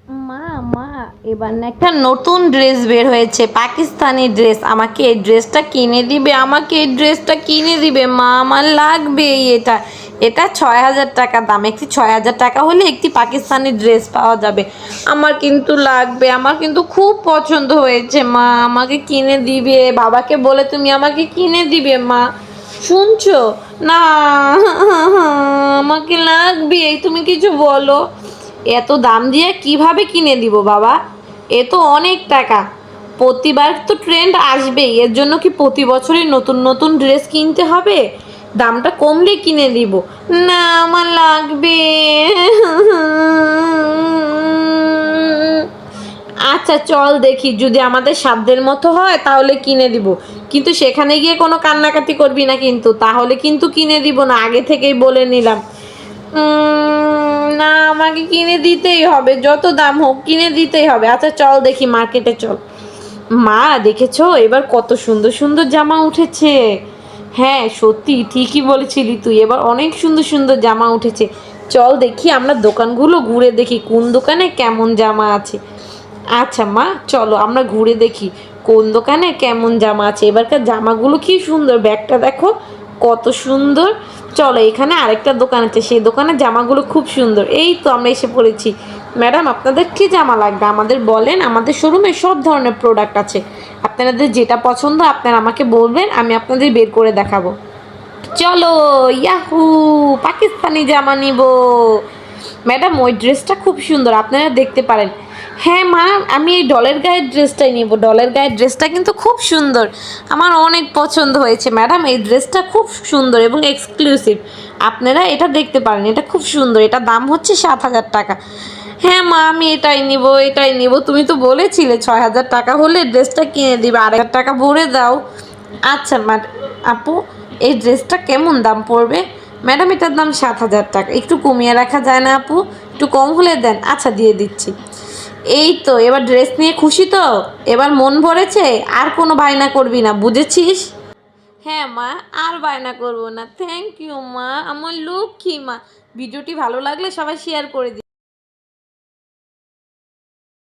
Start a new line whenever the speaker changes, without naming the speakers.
মা মা এবার না একটা নতুন ড্রেস বের হয়েছে, পাকিস্তানি ড্রেস। আমাকে এই ড্রেসটা কিনে দিবে, আমাকে এই ড্রেসটা কিনে দিবে মা, আমার লাগবে এটা। এটা 6,000 টাকা দাম। একটি 6,000 টাকা হলে একটি পাকিস্তানি ড্রেস পাওয়া যাবে। আমার কিন্তু লাগবে, আমার কিন্তু খুব পছন্দ হয়েছে মা, আমাকে কিনে দিবে। বাবাকে বলে তুমি আমাকে কিনে দিবে মা, শুনছো? না আমাকে লাগবে, তুমি কিছু বলো। এত দাম দিয়ে কিভাবে কিনে দিব বাবা? এ তো অনেক টাকা। প্রতিবার তো ট্রেন্ড আসবেই, এর জন্য কি প্রতি বছরই নতুন নতুন ড্রেস কিনতে হবে? দামটা কমলে কিনে দিব। না আমার লাগবে। আচ্ছা চল দেখি, যদি আমাদের সাধ্যের মতো হয় তাহলে কিনে দিব, কিন্তু সেখানে গিয়ে কোনো কান্নাকাটি করবি না কিন্তু, তাহলে কিন্তু কিনে দিব না, আগে থেকেই বলে নিলাম। না আমাকে কিনে দিতেই হবে, যত দাম হোক কিনে দিতেই হবে। আচ্ছা চল দেখি, মার্কেটে চল। মা দেখেছো এবার কত সুন্দর সুন্দর জামা উঠেছে? হ্যাঁ সত্যি ঠিকই বলেছিলি তুই, এবার অনেক সুন্দর সুন্দর জামা উঠেছে। চল দেখি আমরা দোকানগুলো ঘুরে দেখি কোন দোকানে কেমন জামা আছে। আচ্ছা মা চলো আমরা ঘুরে দেখি কোন দোকানে কেমন জামা আছে। এবারকার জামাগুলো কি সুন্দর, ব্যাগটা দেখো কত সুন্দর। চলো এখানে আরেকটা দোকান আছে, সেই দোকানের জামাগুলো খুব সুন্দর। এই তো আমরা এসে পড়েছি। ম্যাডাম আপনাদের কী জামা লাগবে আমাদের বলেন, আমাদের শোরুমে সব ধরনের প্রোডাক্ট আছে। আপনাদের যেটা পছন্দ আপনারা আমাকে বলবেন, আমি আপনাদের বের করে দেখাবো। চলো, ইয়াহু, পাকিস্তানি জামা নিব। ম্যাডাম ওই ড্রেসটা খুব সুন্দর, আপনারা দেখতে পারেন। হ্যাঁ মা, আমি এই ডলের গায়ের ড্রেসটাই নিব। ডলের গায়ের ড্রেসটা কিন্তু খুব সুন্দর, আমার অনেক পছন্দ হয়েছে ম্যাডাম। এই ড্রেসটা খুব সুন্দর এবং এক্সক্লুসিভ, আপনারা এটা দেখতে পারেন, এটা খুব সুন্দর। এটা দাম হচ্ছে 7,000 টাকা। হ্যাঁ মা আমি এটাই নিব, এটাই নিব। তুমি তো বলেছিলে 6,000 টাকা হলে ড্রেসটা কিনে দিবে, 2,500 টাকা ভরে দাও। আচ্ছা আপু, এই ড্রেসটা কেমন দাম পড়বে? ম্যাডাম এটার দাম 7,000 টাকা, একটু কমিয়ে রাখা যায় না আপু? একটু কম হলে দেন। আচ্ছা দিয়ে দিচ্ছি। এই তো এবার ড্রেস নিয়ে খুশি তো? এবার মন ভরেছে? আর কোনো বায়না করবি না, বুঝেছিস? হ্যাঁ মা, আর বায়না করবো না। থ্যাংক ইউ মা, আমার লক্ষ্মী মা। ভিডিওটি ভালো লাগলে সবাই শেয়ার করে দিন।